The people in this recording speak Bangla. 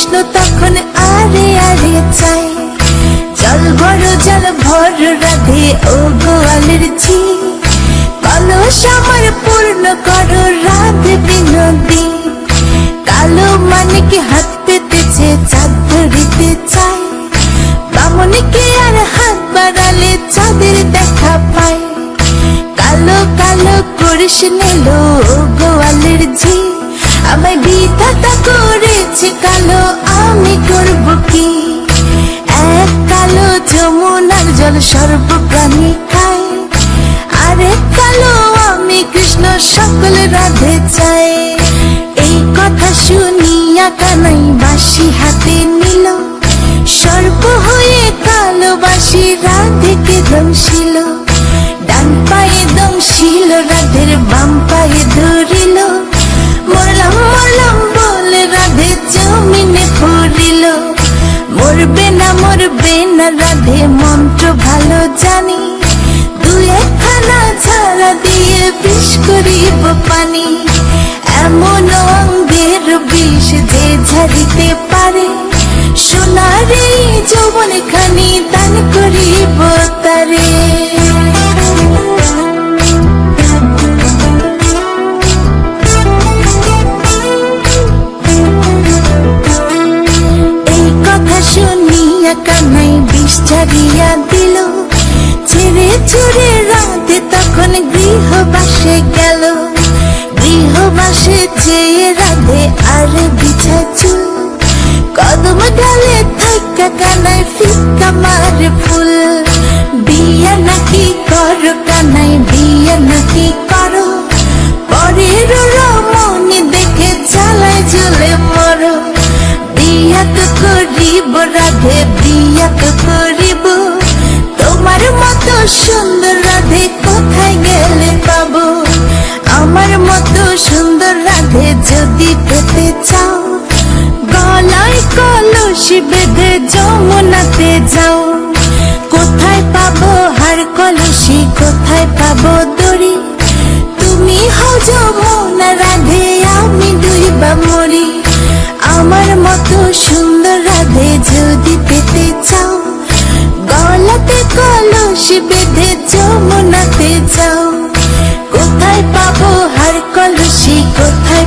কৃষ্ণ তখন আরে আরে চাই, জল ভর রাধে ও গোয়ালের ঝি, কলস আমার পূর্ণ করো রাধে বিনোদী। কালো মানিকে হাত পেতেছে চাঁদ ধরিতে চায়, বামনিকে আর হাত বাড়ালে চাঁদের দেখা পায়। কালো কালো করিস নিলো গোয়ালের ঝি, আমায় বিধাতা করেছে কালো, আমি করব কি? এক কালো যমুনার জল সর্ব প্রাণী খায়, আরেক কালো আমি কৃষ্ণ সকল রাধে চাই। এই কথা শুনিয়া কানাই বাঁশি হাতে নিল, সর্প হয়ে কালো বাঁশি রাধেকে দংশিল। ডান পায়ে দংশিল রাধের, বাম পায়ে ধরিল, মরলাম মরলাম বলে রাধে জমিনে পড়িল। মরবে না রাধে মন্ত্র ভালো জানি, দুই একখানা ঝাড়া দিয়ে বিষ করিব পানি। এমন অঙ্গের বিষ যে ঝাড়িতে পারে, সোনার এই যৌবন খানি দান করিব তারে। কানাই বিষ ছাড়িয়া দিল, ছেড়ে ছুড়ে রাধে তখন গৃহবাসে গেল। গৃহবাসে চেয়ে রাধে আর বিছা চুল, কদম ডালে থাকা কানাই ফিক্কা মারে ফুল। বিয়া নাকি করো কানাই, বিয়া নাকি করো, পরের রমণী দেখে চালায় জ্বলে মরো। বিয়া তো করিব রাধে, বিয়া তো করিব, তোমার মতো সুন্দর রাধে কোথায় গেলে পাবো? আমার মতো সুন্দর রাধে যদি পেতে চাও, গলায় কলসি বেঁধে যমুনাতে যাও। কোথায় পাবো হার কলসি, কোথায় পাবো দড়ি? তুমি হও যমুনা রাধে, আমি ডুইবা মরি। আমার মতো সুন্দর রাধে যদি পেতে চাও, গলাতে কলসি বেঁধে যমুনাতে যাও। কোথায় পাবো হার কলসি, কোথায়